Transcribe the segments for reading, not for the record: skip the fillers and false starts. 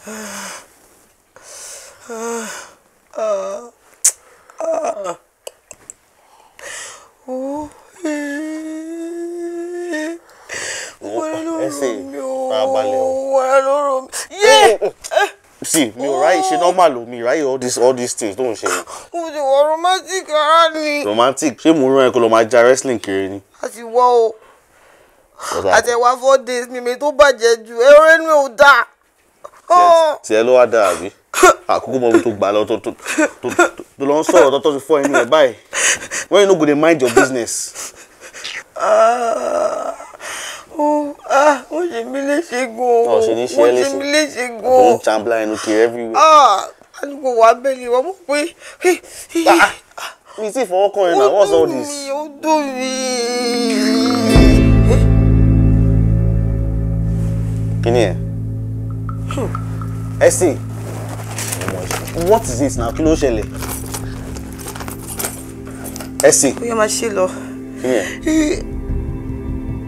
See, me right, she normal me right all these things don't she? Romantic honey. Romantic. She mo ran ko lo ma ja wrestling kiri ni. Àti wo o. Àti wá 4 days mi tó bàjẹ́ jù. Ere nu o da. Ti ẹ ló wá dá àbí. Àkókò mo tó gbà lọ tó lọ sọ̀rọ̀ tó ti fọ́ ẹnu ẹ báyìí. When you no go dey mind your business. Ó ṣe mí léṣe gan. Ó ṣe ní ṣe léṣe. Ó ṣe mí léṣe gan. Don't chambla enu kiri everywhere. Àdúgbò wa bẹ́ẹ̀ wọ́n mọ̀ pé. Mi ti fọwọ́ kan ẹ̀ náà, what's all this? Ó dùn mí. Kíni ẹ̀? Ẹ̀sìn. What is this now? Kí ló ṣẹlẹ̀? Ẹ̀sìn. Ó yẹ máa ṣe lọ. Kíni ẹ̀?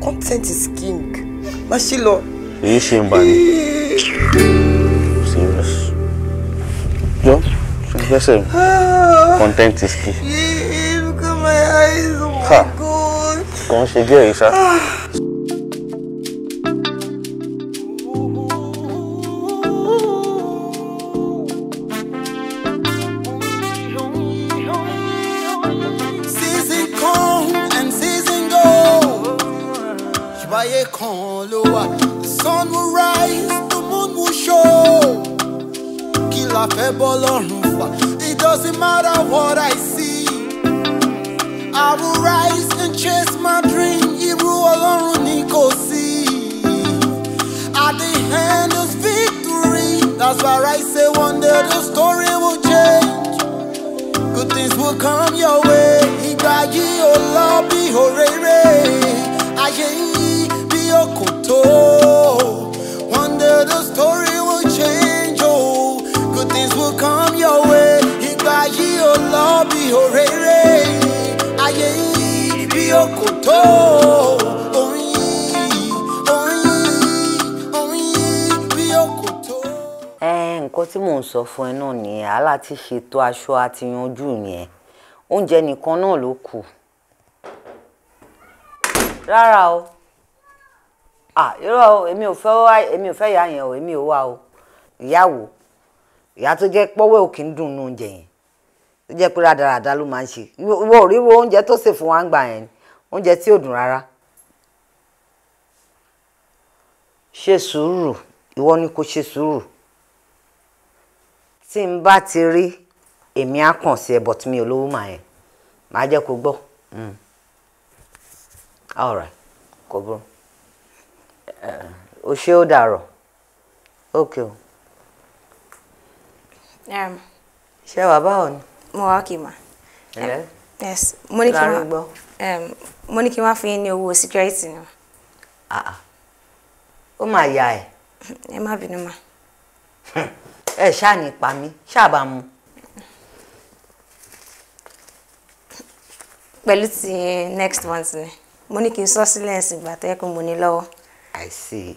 Content is king. Máa ṣe lọ. Èyí ṣe ń bá ní. Serious. Jọ, listen. Content is key. Yeah, look at my eyes. Oh my God. Kàn ṣe díẹ̀ ìṣá. The sun will rise, the moon will show. It doesn't matter what I see. I will rise and chase my dream. At the end is victory. That's why I say one day the story will change. Good things will come your way. Igbaji Olabi Horere. Okey. One day the story will change, oh. Good things will come your way. Igbaji Olabi Horere. Okey. Nǹkan tí mò ń sọ fún ẹ náà ni aláti ṣètò aṣọ àti yanjú yẹn. Oúnjẹ nìkan náà ló kù. Rárá o. Irọ́ èmi ò fẹ́ ìyá yẹn o, èmi ò wá o. Ìyàwó. Ìyá tó jẹ́ pọ́wẹ́ ò kí ń dùn nínú oúnjẹ yẹn. Tó jẹ́ pé rádaràda ló máa ń ṣe. Ìwọ ò rí oúnjẹ tó sè fún wa ń gbà yẹn. Oúnjẹ tí ò dùn rárá. Ṣe sùúrù. Ìwọ ni kò ṣe sùúrù. Tí n bá ti rí èmi á kàn sí ẹ but mi ò lówó mà yẹn. Màá jẹ́ kó gbọ́. All right. Kò burú. O ṣe ó dàrọ̀. Okay o. Ṣé wà báwo ni? Mo wá kì í mà. Yes. Mo ní kí n wá fún yín ní owó security ni. Ó mà yá ẹ. Ẹ má bínú mà. Ẹ ṣáà ní pa mí, ṣáà bá mu. Pẹ̀lú ti next month ni. Mo ní kí n sọ sílẹ̀ ẹ̀sìn ìgbà tó yẹ kó mo ní lọ́wọ́. I see.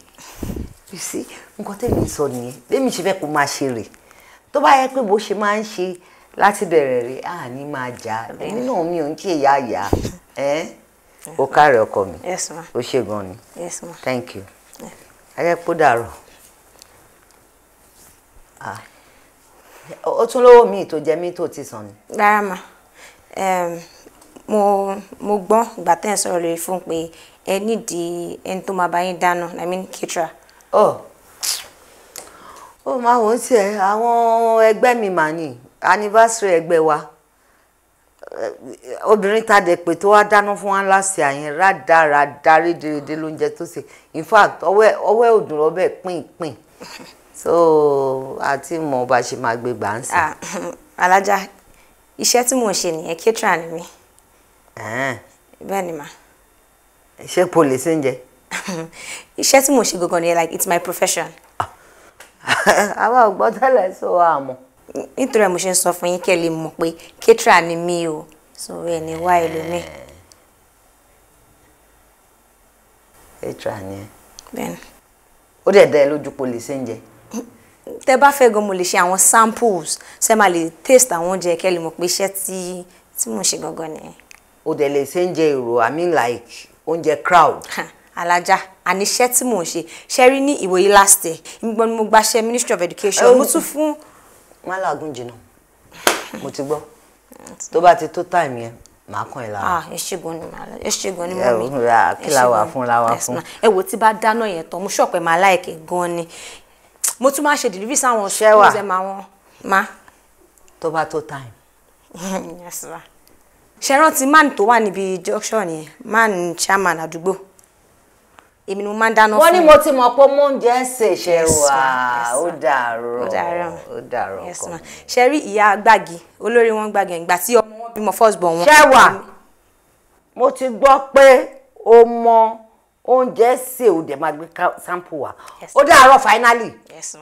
You see, nǹkan tẹ́mi sọ nìyẹn. Bẹ́ẹ̀mi ṣe fẹ́ kó máa ṣe rè. Tó bá yẹ pé bó ṣe máa ń ṣe láti bẹ̀rẹ̀ rè, ní máa jà. Èmi náà mi ò ń ṣe ìyá. O káre ọkọ mi. Yes ma. O ṣe gan ni. Yes ma. Thank you. Ayẹ kó dàrọ̀. O tún lówó mi tó jẹ mí tó ti sàn ni. Rárá ma. Mo gbọ́ ìgbà tẹ́ ẹ̀ sọ̀rọ̀ lórí fún pé ẹ nídìí ẹni tó máa bá yín dáná, I mean caterer. Ó máa wọ́n tí ẹ àwọn ẹgbẹ́ mi mà ní anniversary ẹgbẹ́ wa obìnrin ta dẹ̀ pé tó wá dáná fún wa last year yẹn rádaràdá rédèrèdè lóúnjẹ tó ṣe in fact ọwẹ́ òdùn rọ́bẹ̀ pín so àti mọ̀ bá ṣe máa gbé gbà ń sìn. Alájà iṣẹ́ tí mò ń ṣe nìyẹn caterer ni mi. Bẹ́ẹ̀ ni mà. Ṣé police ń jẹ? Iṣẹ́ tí mò ń ṣe gangan ni like it's my profession. Àwa ò gbọ́ tẹ́lẹ̀ sọ àmọ́. Nítorí mo ṣe ń sọ fún yín kẹ́ lè mọ̀ pé caterer ni mí o. So ẹ ní wá ẹlòmíì. Caterer ni ẹ. Bẹ́ẹ̀ni. Ó dẹ̀ dá ẹ lójú police ń jẹ. tẹ́ bá fẹ́ gan mo lè ṣe àwọn samples ṣé máa lè taste àwọn oúnjẹ kẹ́ lè mọ̀ pé iṣẹ́ tí mo ṣe gangan nìyẹn. O dẹ̀ lè ṣe ń jẹ èrò, I mean like oúnjẹ crowd. Alájà àní iṣẹ́ tí mò ń ṣe rí ní ìwòye last year ìgbọ́n ni mo gbaṣẹ́ Ministry of Education mo tún fún. Má làágùn jìnnà mo ti gbọ́ tó bá ti tó time yẹn màá kàn ẹ́ lára. Ẹ ṣe gan ni mọ́ mi. Kí la wà fún. Ẹ wò tí bá dáná yẹn tán mo ṣọ̀pẹ́ máa láìkẹ́ gan ni mo tún máa ṣe delivery sáwọn schools ẹ̀ máa wọn. Ma. Tó bá tó time. Yes ma. Ṣé rántí man tó wà níbi junction yẹn man chairman àdúgbò èmi ni mo máa ń dáná fún. Wọ́n ní mo ti mọ̀ pé mo ń jẹ́ ṣe ṣe wà ó dàrọ̀ yes ma. Ṣé rí ìyá gbági olórí wọn gbági ìgbà tí ọmọ wọn bímọ first born wọn. Ṣé wà mo ti gbọ́ pé o mọ oúnjẹ ṣe ò dẹ̀ máa gbé sample wa ó dàrọ̀ finally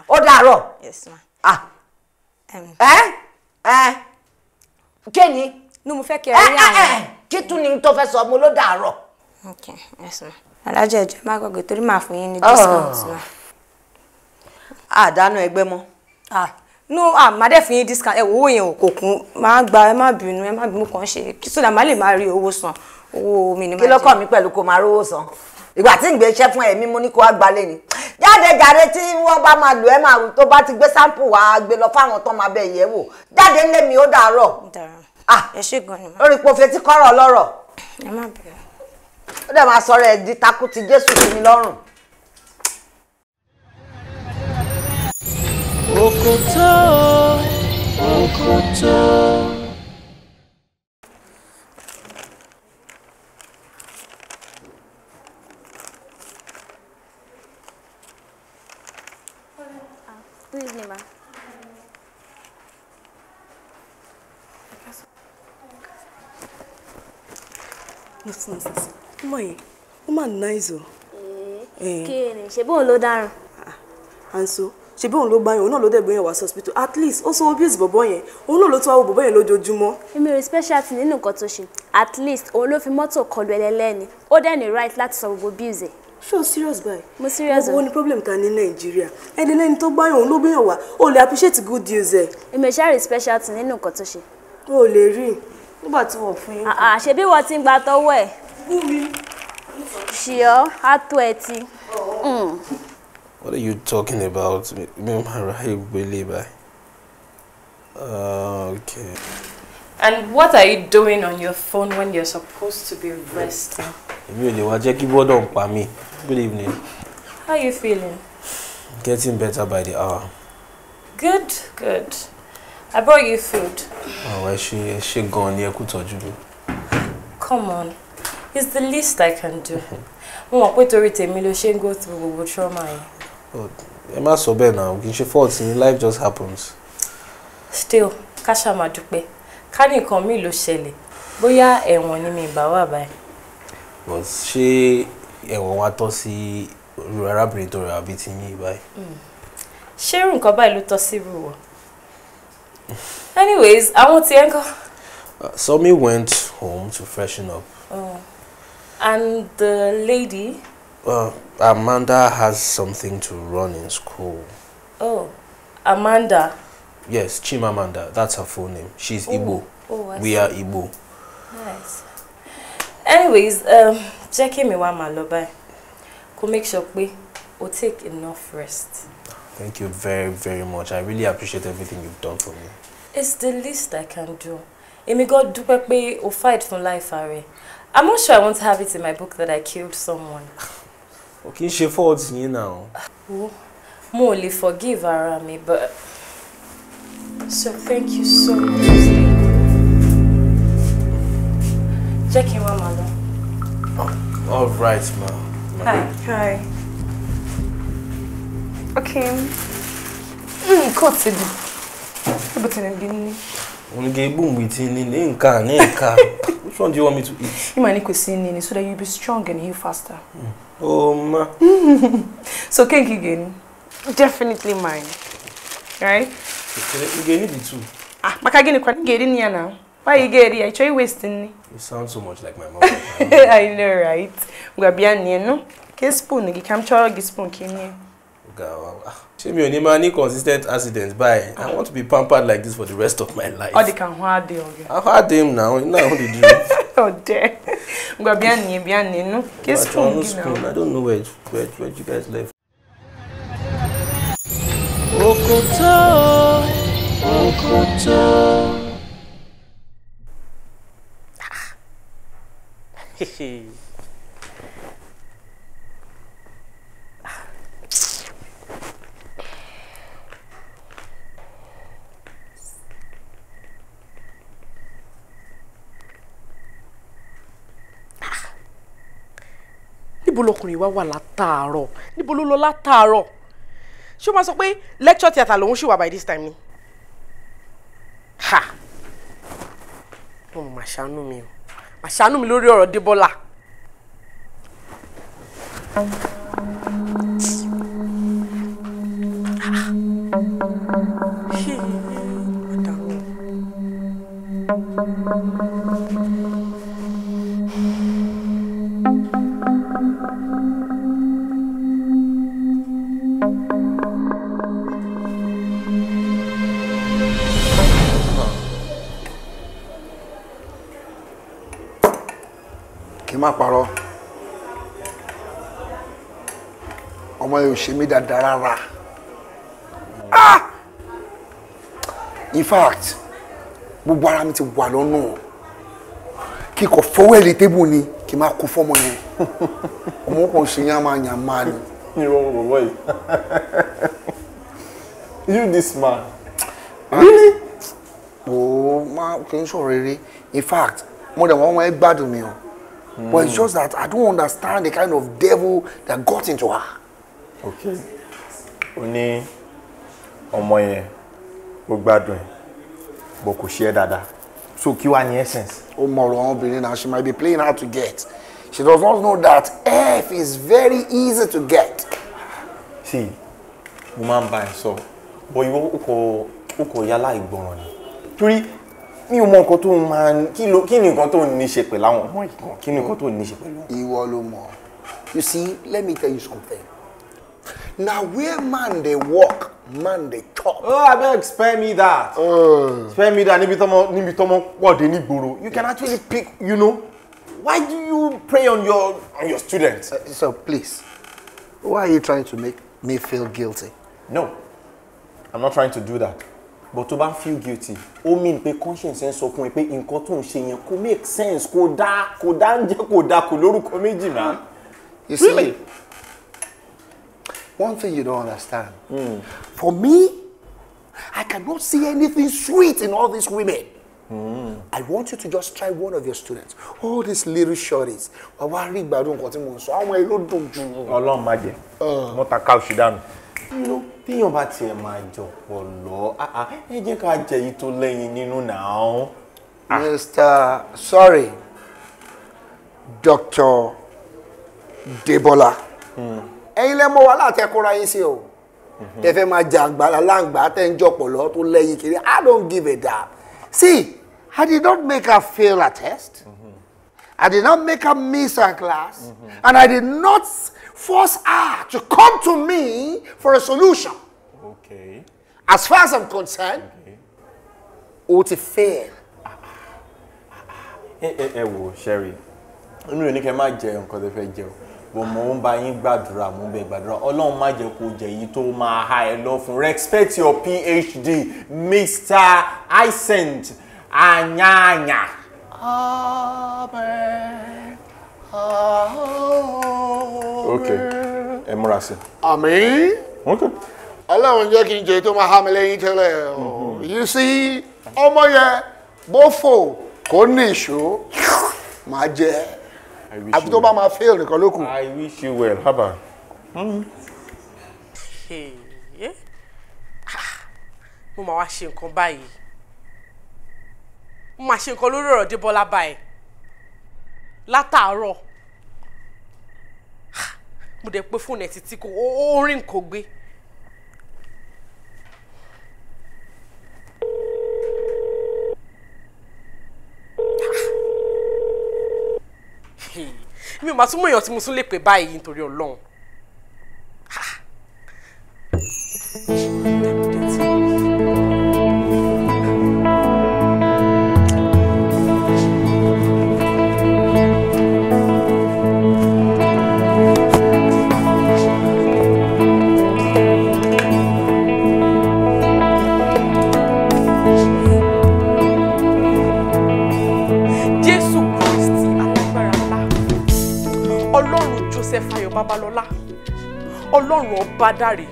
ó dàrọ̀. Yes ma. Kí ni. No mo fẹ́ kí ẹ rí àwọn. Kí tún ni tó fẹ́ sọ mo ló dàrọ̀. Okay, yes ma. Alájẹ ẹjọ má gbàgbé torí máa fún yín ní discount ma. Dáná ẹgbẹ́ mọ́. No, má dẹ̀ fún yín discount. Ẹ owó yẹn ò kò kún. Má gba ẹ má bínú kàn ṣe. So that má lè máa rí owó san. Owó mi ni má jẹ. Kí ló kàn mí pẹ̀lú kó máa rówó san? Ìgbà tí ń gbé iṣẹ́ fún ẹ̀mí mo ní kó wá gbalé ni. Jáde tí wọ́n bá máa lò ẹ́ máa tó bá ti gbé sample wá gbé lọ fáwọn tó máa bẹ yẹ̀ wò. Jáde ńlé mi ó dàárọ̀. Ẹ ṣé gan ni ma. Lórí po fetí kọ́rọ̀ lọ́rọ̀. Ẹ má bẹ̀rẹ̀. Ó dẹ̀ máa sọ̀rọ̀ ẹ̀ di takú ti Jésù sí mi lọ́rùn. Okoto, Okoto. Good evening, ma. Nonsense. Mọ̀yìn, ó máa nice o. Kí ni ṣe bóun ló dáràn? Anso, ṣe bí òun ló gbáyàn, òun náà ló dẹ̀ gbé yẹn wá sí hospital. At least ó sọ abuse bọ̀bọ̀ yẹn, òun náà ló tún wá wo bọ̀bọ̀ yẹn lójoojúmọ́. Èmi rí specialty nínú nǹkan tó ṣe. At least òun ló fi mọ́tò kọlu ẹlẹ́lẹ́ni. Ó dẹ̀ ní right láti sọ gbogbo abuse ẹ̀. Ṣé o serious báyìí? Mo serious o. Owó ni problem ta ní Nàìjíríà. Ẹni lẹ́ni tó gbáyàn, òun ló gbé yẹn wá. O lè appreciate good news ẹ̀. Èmi ṣáà rí specialty nínú nǹkan tó ṣe. O lè rí nígbà tí wọ́n fún yín. Ṣebí wọ́n ti ń gba tọwọ́ ẹ̀. Ṣìọ́, á tó ẹ ti. What are you talking about? Okay. And what are you doing on your phone when you're supposed to be resting? Good evening. How are you feeling? Getting better by the hour. Good, good. I brought you food. Oh, is she gone here? Come on. It's the least I can do. Mo mọ̀ pé Damilola Oni go through gbogbo trauma yìí. Oh, ẹ má sọ bẹ́ẹ̀ now. Kì í ṣe fault in life just happens. Still, ká ṣá máa dúpẹ́. Ká ní nǹkan mi ló ṣẹlẹ̀. Bóyá ẹ̀wọ̀n ni mi bá wà báyìí. But ṣé ẹ̀wọ̀n wá tọ́ sí arábìnrin tó rẹ̀ àbí ti yín báyìí? Ṣé irú nǹkan báyìí ló tọ́ sí irú wọ? Anyways, àwọn tí ẹ ń kọ́. Somi went home to freshen up. Oh. And the lady? Amanda has something to run in school. Oh, Amanda? Yes, Chimamanda. That's her full name. She's Igbo. Oh, we are Igbo. Nice. Anyways, check me one my love. Could make sure we will take enough rest. Thank you very, very much. I really appreciate everything you've done for me. It's the least I can do. Emi God do pe o fight for life are. I'm not sure I want to have it in my book that I killed someone. Okay, she faults you now. Oh, more only forgive ara me, but so thank you so much. Check in, Mama. All right, ma. Hi. Okay. Cut it. But in Which one do you want me to eat? You might need to so that you'll be strong and heal faster. Oh, ma. So, cake again. Definitely mine. Right? You get it too. But I get in here now. Why you get it? I try wasting. You sound so much like my mom. I know, right? We are behind here, no? Get spoon, you can try get spoon, can you? She me only man consistent accidents by. I want to be pampered like this for the rest of my life. All the can hard day again. I hard him now. You know how they do. Oh dear. Ngwa biani no. Kiss spoon. I don't know where you guys left. Okoto, Okoto. Níbo lọkùnrin wá wà látàárọ̀? Níbo ló lọ látàárọ̀? Ṣé o máa sọ pé lecture theatre lòun ṣì wà by this time ni? Ha! Mo máa ṣàánú mi o. Máa ṣàánú mi lórí ọ̀rọ̀ Debola. Má parọ́ ọmọ yóò ṣe mí dáadáa rárá. In fact gbogbo ara mi ti wà lọ́nà kí kò fọwọ́ ẹ̀lì tébù ni kí má kó fọ́mọ yẹn ọmọ kan ṣe yánmáyánmá ni. Boy. You this man. Really? Oh, ma kì í ṣọ̀rọ̀ rere. In fact mo dẹ̀ wọ́n ẹ gbádùn mi o. But it's just that I don't understand the kind of devil that got into her. Okay. Oni ọmọ yẹn ó gbádùn ẹ bó kò ṣe dáadáa. So kí wá ní essence? Ó mọ̀rọ̀ àwọn obìnrin now, she might be playing hard to get. She does not know that F is very easy to get. See, mo máa ń bá ẹ sọ, but ìwọ ó kò yálà ìgbọràn ni. Torí mi ò mọ nǹkan tó máa kí ni nǹkan tó ní ṣe pẹ̀lú àwọn ọmọ ìkan kí ni nǹkan tó ní ṣe pẹ̀lú. Ìwọ ló mọ̀. You see, let me tell you something. Now where man they walk, man they talk. Oh, abeg spare me that. Spare me that níbi tọ́mọ pọ̀ dé nígboro. You can actually pick, you know. Why do you prey on your students? So please, why are you trying to make me feel guilty? No, I'm not trying to do that. But to bá feel guilty, ó mean pé conscience ń sọ fún ẹ pé nǹkan tó ń ṣe yẹn kò make sense, kò dá ń jẹ́ kò dá kò lórúkọ méjì náà. You see, really? One thing you don't understand. For me, I cannot see anything sweet in all these women. I want you to just try one of your students. All these little shorties. Ọlọ́run má jẹ́. Mo ta ká òṣì dànù. Téèyàn bá tiẹ̀ máa jọ̀pọ̀ lọ, ẹ jẹ́ ká jẹ èyí tó lẹ́yìn nínú náà. Mr. Sorry, Dr. Debola. Ẹ̀yin lẹ mọ̀ wá láti ẹ̀kọ́ra yín sí o. Ẹ fẹ́ máa jà àgbàlá láǹgbà tẹ́ ń jọ̀pọ̀ lọ tó lẹ́yìn kiri. I don't give a damn. See, I did not make her fail a test. I did not make her miss her class. And I did not force her to come to me for a solution. Okay. As far as I'm concerned, ó ti fail. Wo, Sherry. Inú ò ní kẹ́ má jẹ nǹkan tẹ́ fẹ́ jẹ o. Bó mo ń bá yín gbàdúrà, mo ń bẹ̀ gbàdúrà. Ọlọ́run má jẹ́ kó jẹ yìí tó máa há ẹ lọ fún. Respect your PhD, Mr. Hycent Anyanya. Amen. Okay. Ẹ múra sí. Àmín. Okay. Ọlọ́run jẹ́ kí n jẹ tó máa há mi lẹ́yìn tẹ́lẹ̀. You see, ọmọ yẹn bó fò kó ní ìṣó máa jẹ. Àbí tó bá máa fail nìkan ló kù. I wish you well. Haba. Mo máa wá ṣe nǹkan báyìí. Mo máa ṣe nǹkan lórí ọ̀rọ̀ Debola báyìí. Látàárọ̀. Mo dẹ̀ pé fóònù ẹ̀ títí kò orin kò gbé. Mi ò máa tún mọ èèyàn tí mo tún lè pè báyìí nítorí Ọlọ́run. Babalọ́lá Ọlọ́run ọba dáre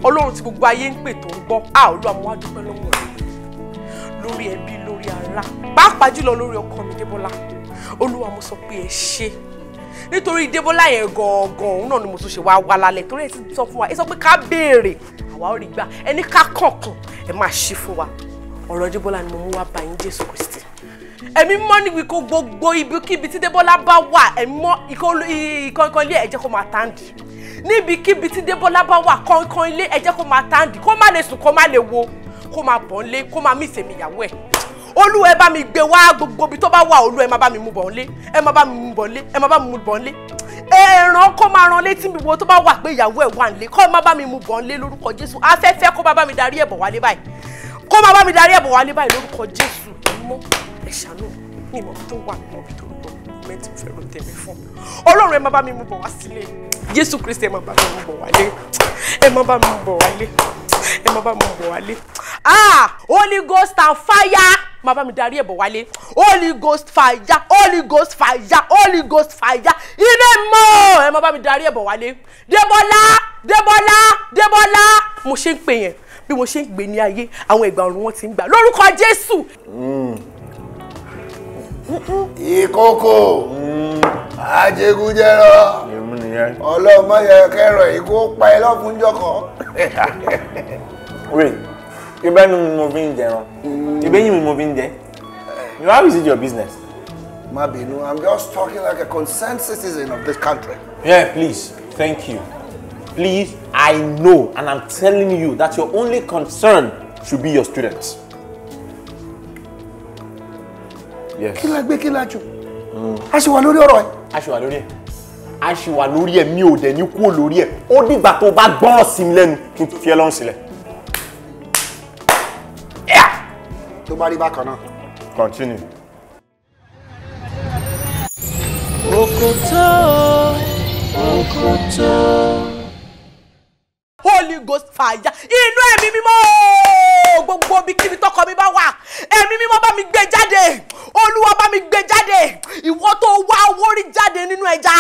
Ọlọ́run tí gbogbo ayé ń pè tó ń gbọ́ Olúwa mo wá dúpẹ́ lọ́wọ́ rẹ lórí ẹbí lórí ará pàápàá jùlọ lórí ọkọ mi Débọ́lá Olúwa mo sọ pé ẹ ṣé nítorí Débọ́lá yẹn gangan òun náà ni mo tún ṣe wá lálẹ́ torí ẹ ti sọ fún wa ẹ sọ pé ká béèrè àwa ò rí gbà ẹni ká kọ̀ọ̀kan ẹ máa ṣí fún wa ọ̀rọ̀ Débọ́lá ni mo mú wá bá yín Jésù Kristi ẹ̀mí mọ́ níbi kó gbogbo ibikíbi tí Débọ́lá bá wà ẹ̀mí mọ́ ìkọ̀ọ̀kan ilé ẹ jẹ́ kó máa tàǹdì níbikíbi tí Débọ́lá bá wà kọ̀ọ̀kan ilé ẹ jẹ́ kó máa tàǹdì kó má lè sùn kó má lè wo kó máa bọ̀ nlé kó máa mí ìsèmi ìyàwó ẹ̀ Olúwa ẹ bá mi gbé wá gbogbo ibi tó bá wà Olúwa ẹ má bá mi mú bọ̀ nlé ẹ má bá mi mú bọ̀ nlé ẹ má bá mi mú bọ̀ nlé ẹ̀ràn kó máa ran létí mi wo tó bá wà pé ìyàwó ẹ̀ wà nlé kó má bá mi mú bọ̀ nlé lórúkọ Jésù afẹ́fẹ́ kó má bá mi darí ẹ̀bọ̀ wálé báyìí kó má bá mi darí ẹ̀bọ̀ wálé báyìí lórúkọ Jésù mọ́ ẹ ṣàánú ní ìmọ̀ tó wà nínú ibi tó lọ mẹ́tì fẹ́ràn tẹ̀mí fún Ọlọ́run ẹ má bá mi mú bọ̀ wá sílé Jésù Kristi ẹ má bá mi mú bọ̀ wálé ẹ má bá mi mú bọ̀ wálé ẹ má bá mi mú bọ̀ wálé Holy Ghost and fire má bá mi darí ẹ̀bọ̀ wálé Holy Ghost fire Holy Ghost fire Holy Ghost fire ilé mọ́ ẹ má bá mi darí ẹ̀bọ̀ wálé Débọ́lá Débọ́lá Débọ́lá mo ṣe ń pè yẹn bí mo ṣe ń gbé ní ayé àwọn ìgbà ọ̀run wọn ti ń gbà lórúkọ Jésù. Ìkókò ajégúnjẹrọ ọlọ́mọ yẹ kẹrọ ìkó pa ẹ lọ́fúnjọ́ kan. Wait, ibẹ̀ ni mo fi ń jẹran ibẹ̀ yìí mo fi ń jẹ how is it your business? Má bínú, I'm just talking like a concerned citizen of this country. Yeah, please, thank you. Please, I know and I'm telling you that your only concern should be your students. Yes. Kí la gbé kí la jù? A ṣì wà lórí ọ̀rọ̀ ẹ̀. A ṣì wà lórí ẹ̀. A ṣì wà lórí ẹ̀ mi ò dẹ̀ ní kúrò lórí ẹ̀. Ó dìgbà tó bá gbọ́ràn sí mi lẹ́nu kí n fi ẹ́ lọ́rùn sílẹ̀. Tó bá rí bákan náà. Continue. Okoto, Okoto. Holy Ghost fire inú ẹ̀mí mímọ́ gbogbo ibikíbi tọkọ mi bá wà ẹ̀mí mímọ́ bá mi gbé jáde Olúwa bá mi gbé jáde ìwọ tó wá owó rí jáde nínú ẹja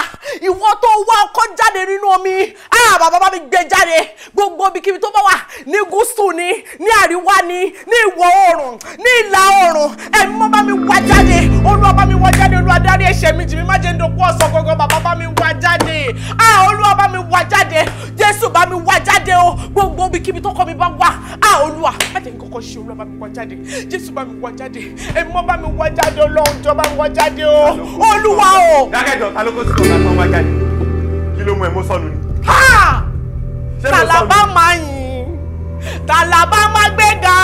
ìwọ tó wá ọkọ jáde nínú omi bàbá bá mi gbé jáde gbogbo ibikíbi tó bá wà ní gúúsù ni ní àríwá ni ní ìwọ̀ oòrùn ní ìlà oòrùn ẹ̀mí mímọ́ bá mi wá jáde Olúwa bá mi wá jáde Olúwa dárí ẹ̀ṣẹ̀ mi jì mí má jẹ́ ndòkú ọ̀sán gangan bàbá bá mi wá jáde Olúwa bá mi wá jáde Jésù bá mi wá jáde o gbogbo ibikíbi tó kọ mi bá wà Olúwa má jẹ́ kọ́kọ́ ṣe Olúwa bá mi wá jáde Jésù bá mi wá jáde ẹ̀mí mọ́ bá mi wá jáde Ọlọ́run jọ̀ọ́ bá mi wá jáde o Olúwa o. dákẹ́jọ́ ta ló kó sí ọ̀gá tó ń wá jáde kí ló mú ẹ mú sọnù ni. Tàlàbà máa yìn Tàlàbà máa gbéga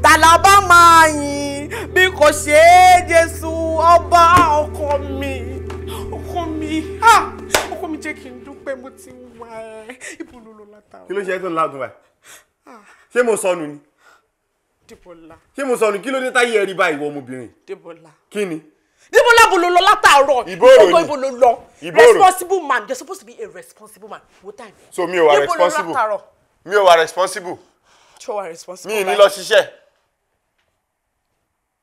Tàlàbà máa yìn bí kò ṣe Jésù ọba ọkọ mi jẹ́ kí n dúpẹ́ mo ti wà ẹ́ ibo ló lọ látàrí. kí ló ṣe é tó ń lágùn báyìí ṣé mo sọnù ni. Débọ́lá. ṣé mo sọnù kí ló dé táyé ẹ̀rí báyìí ìwọ ọmọbìnrin. Débọ́lá. kí ni. Débọ́lá bó ló lọ látàárọ̀. ìbòrò ni ibo ló lọ. ìbòrò. Responsible man, you're supposed to be a responsible man. What time? So mi ò wà responsible. Mi ò wà responsible. Ṣé o wà responsible? Mi ní lọ ṣiṣẹ́.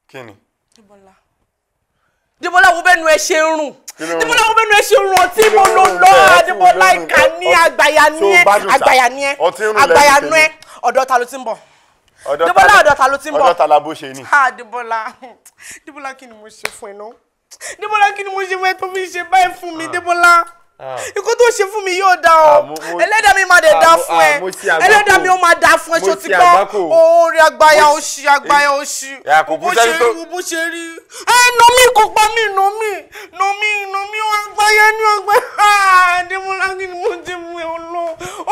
Kí ni? Débọ́lá. Débọ́lá wo bẹ́nu ẹ ṣe ń rùn. Débọ́lá wo bẹ́nu ẹ ṣe ń rùn ọtí mo ló lọ. Débọ́lá ìkà ní àgbàyà ní ẹ. Àgbàyà ní ẹ. Àgbàyà ní ẹ. Ọ̀dọ̀ ta ló ti ń bọ̀. Débọ́lá ọ̀dọ̀ ta ló ti ń bọ̀. Ọ̀dọ̀ ta la bó ṣe ni. Débọ́lá. Débọ́lá kí ni mo ṣe fún ẹ náà? Débọ́lá kí ni mo ṣe fún ẹ tó fi ṣe báyìí fún mi Débọ́lá? Ikú tó ṣe fún mi yóò dá o. Ẹlẹ́dàá mi máa dẹ̀ dá fún ẹ. Ẹlẹ́dàá mi ó máa dá fún ẹ ṣó ti gbọ́. Orí àgbáyà òṣì àgbáyà òṣì. Bó ṣe rí bó ṣe rí. Nà mí kò pa mí nà mí àgbáyà ní ọgbẹ́. Débọ́lá kí ni mo ti mú ẹ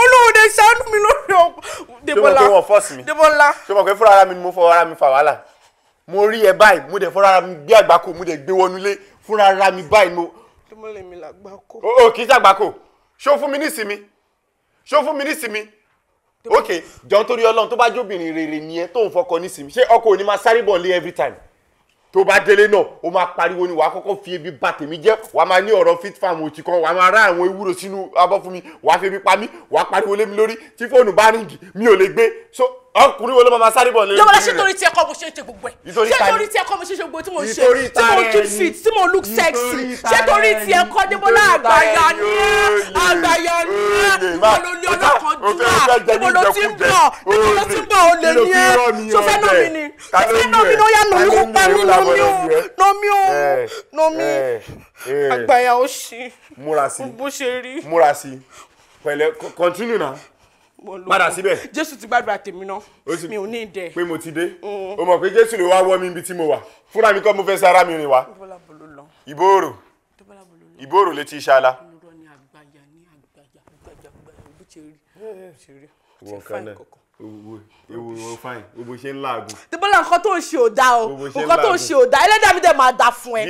Ọlọ́run dẹ̀ ṣàánú mi lórí ọ̀pọ̀. Débọ́lá ṣé mo pé wọ́n fọ́ọ̀sì mi? Débọ́lá. Ṣé mo pé fúnra ara mi ni mo fọwọ́ ara mi fà wàhálà? Mo rí ẹ báyìí mo dẹ̀ fúnra ara mi gbé àgbákò mo dẹ̀ gbé wọnúlé fúnra ara mi báyìí mo. Débọ́lá mi làgbákò. O kì í ṣàgbákò. Ṣó fún mi nísìmí? Ṣó fún mi nísìmí? Okay, jọ̀ọ́ torí Ọlọ́run tó bá jóbìnrin rere ni ẹ tó ń fọkọ nísìmí. Ṣé ọkọ ò ní máa sáré bọ̀ lé every time? Tó bá délé náà, ó máa pariwo ni wàá kọ́kọ́ fi ebi bà tèmi jẹ́, wàá máa ní ọ̀rọ̀ fit farm òtí kan, wàá máa rá àwọn ewúro sínú abọ́ fún mi, wàá fi ebi pa mí, wàá pariwo lé mi lórí, tí fóònù bá ríngì, mi ò lè gbé. So ọkùnrin wo ló máa sáré bọ̀ lórí. Debola ṣé torí tí ẹ kọ́ mo ṣe ṣe gbogbo ẹ̀. ṣé torí tí ẹ kọ́ mo ṣe ṣe gbogbo tí mo ṣe tí mo keep fit tí mo look sexy ṣé torí tí ẹ kọ́ Debola àgbàyà ni ìwọ ló lé ọlọ́kan dúrà ìwọ ló ti ń bọ̀ ó lè ní ẹ ṣọfẹ́ náà mi ni ṣọfẹ́ náà mi ni ó yà nà mí kó pa mí nà mí àgbàyà ó ṣí bó ṣe rí. múra sí pẹ̀lẹ́ continue náà padà síbẹ̀. Jésù ti gbàdúrà tèmi náà mi ò ní ìdẹ. pé mo ti dé o mọ̀ pé Jésù ló wá wọ́ mi ibi tí mo wà fúnra mi kọ́ mo fẹ́ sára mi rìn wá. ìbòrò létí ìṣáálá. wọ́n kan náà ewu fine gbogbo ṣe ń láàgùn. Debola nǹkan tó ń ṣe ò dá o nǹkan tó ń ṣe ò dá ẹlẹ́dàá mi dẹ̀ máa dá fún ẹ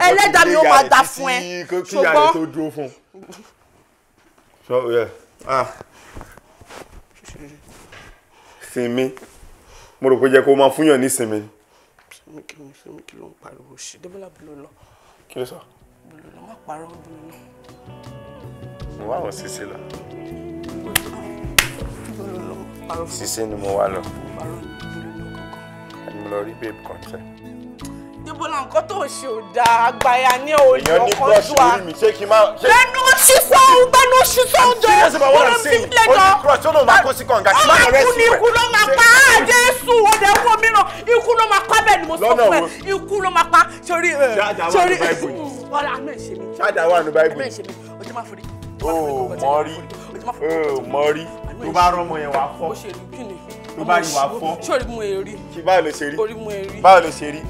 ẹlẹ́dàá mi ó máa dá fún ẹ ṣùgbọ́n tó dúró fún. sinmi mo rò pé jẹ́ kó máa fúnyàn ní sinmi. sinmi kí ló ń pariwo ṣe Debola bolo lọ. kí ló sọ. bolo lọ má parọ́ bolo lọ. mo wá àwọn sísè lọ. bolo lọ parọ́. sísè ni mo wá lọ. ẹni mo lọ rí babe kan tẹ. Debola nǹkan tó ń ṣe ò dáa àgbàyà ní òye ọkọ tó wà. èèyàn ní crush mi ṣé kí n máa. lẹ́nu ṣíṣọ́ gbẹ́nu ṣíṣọ́ jọ wọ́n lọ sí ilé jọ. ó ní crush tó lòun máa kó sí kànga kí n máa rẹ́ sí rẹ̀. ikú ló máa pa á Jésù òde wo mìíràn ikú ló máa pa bẹ́ẹ̀ ni mo sọ fún ẹ ikú ló máa pa sórí ọ̀rẹ́ àmì ẹ̀ṣẹ̀ mi. ṣáàjà wà ní báyìí. àmì ẹ̀ṣẹ̀ mi ojú máa forí. mọ́rí tó bá rọ́mọ yẹn wà fọ́. tó bá rí wà fọ́. sórí mú eri. kí báwo ló ṣe rí. orí mú eri. báwo ló ṣe rí.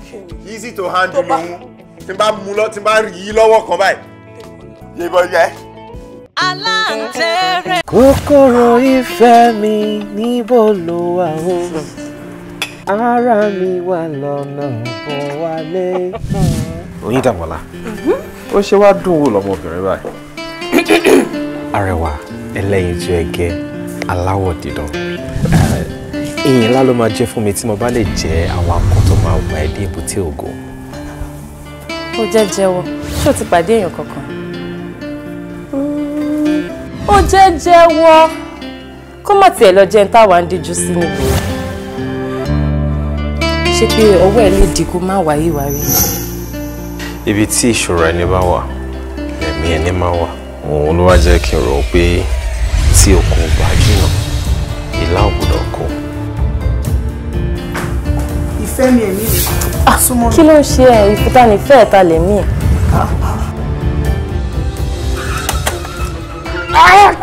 easy to handle lòun tí n bá mú lọ tí n bá rí i lọ́wọ́ kan báyìí. yébọn yẹ. aláǹtẹ̀rẹ̀. kòkòrò ìfẹ́ mi níbo ló wà ó ara mi wà lọ́nà bọ̀ wálé. Oyin Dàmọ́lá ó ṣe wá dùn wò lọ́mọbìnrin báyìí. Arẹwà ẹlẹ́yinjú ẹgẹ́ aláwọ̀ dídán ìyìn ńlá ló máa jẹ́ fún mi tí mo bá lè jẹ́ àwọn akọ tó máa wà ẹ́ dé èbúté ògo. ó jẹ́ jẹ́wọ́ ṣé o ti pàdé èèyàn kankan? ó jẹ́ jẹ́wọ́ kó má tiẹ̀ lọ jẹ́ ń táwa ń díjú sí níbo. ṣé pé ọwọ́ ẹ̀ lè di kó má wáyé wáyé. Ibi tí ìṣòro ẹni bá wà ẹ̀mí ẹni máa wà òun ló wá jẹ́ kí n rò pé tí òkun bá jìnnà ìlà ò gbọ́dọ̀ kó. ìfẹ́ mi ẹ̀mí mi. kí ló ń ṣe ẹ̀ ìfúntanìfẹ́ ẹ̀ta lèmi ẹ̀.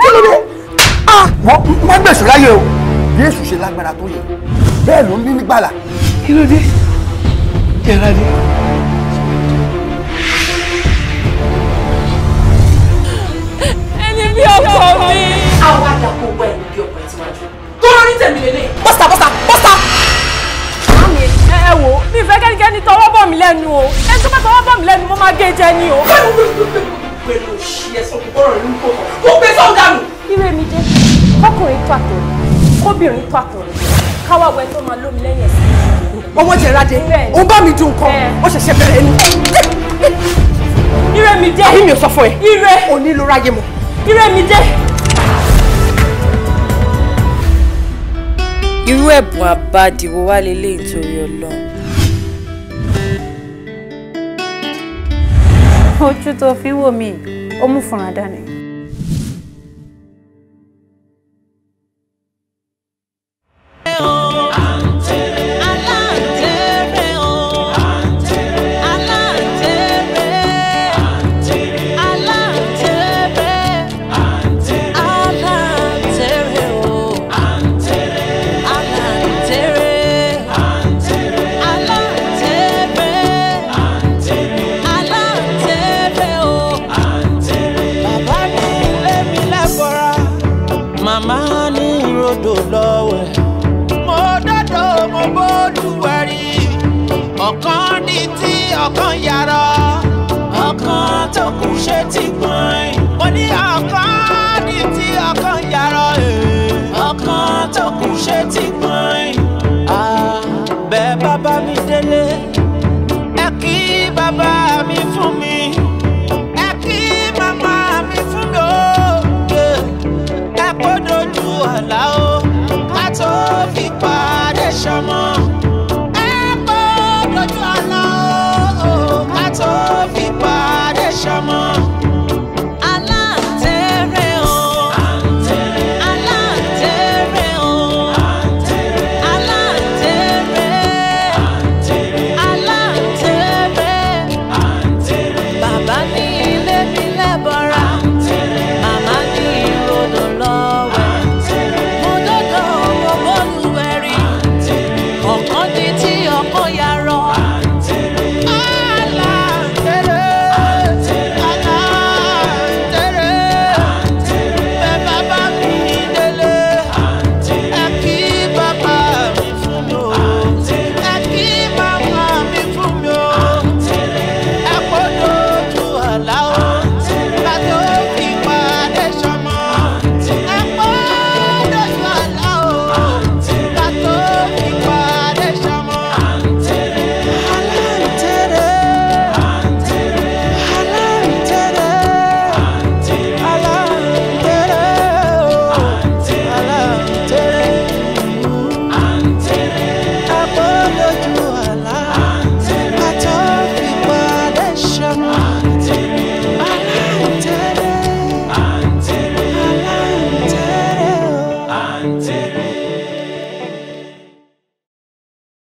kí ló dé? wọ́n gbèsè láyé o bí èṣù ṣe lágbára tó yẹ bẹ́ẹ̀ ló ń bí nígbàlà. kí ló dé? yàrá dé. ẹni bí ọkọ mi. àwọn àdàpọ̀ wẹ̀ ẹni bí ọkọ ẹ̀ tí wàá jù. tó lọ ní tèmi lélẹ̀. bọ́sà. ẹ wò mi fẹ́ kẹ́nikẹ́ni tọwọ́ bọ̀ mí lẹ́nu o ẹni tó bá tọwọ́ bọ̀ mí lẹ́nu mo máa gé jẹ ni o. pẹ̀lú òṣì ẹ̀sán kò gbọ́rọ̀ nínú kò kàn kó gbé sọ́ọ̀ dànù. ire mi jẹ́ kọkùnrin tó àtọ̀rẹ́ kóbìnrin tó àtọ̀rẹ́ káwá wẹ tó máa lómi lẹ́yìn ẹ̀sìn. ọmọ jẹ̀rade ó bá mi dùn nǹkan ó ṣẹ̀ṣẹ̀ bẹ̀rẹ̀ ni. ire mi jẹ́. àbí mi ò sọ fún ẹ. ire òní ló ráyè mọ́. ire mi jẹ́. irú ẹ̀bùn àbádìwò wá lélẹ̀ nítorí Ọlọ́run. ojú tó fi wò mí ó mú fúnra dání. ọ̀kan ní tí ọ̀kan yàrá ọ̀kan tó kù ṣe ti gbọ̀n mo ní ọ̀kan ní tí ọ̀kan yàrá ọ̀kan tó kù ṣe ti gbọ̀n bẹ́ẹ̀ bàbá mi délé ẹ kí bàbá mi fún mi ẹ kí màmá mi fún mi ó ẹ kó dojú àlá ó ká tó fi pàdé ṣọmọ.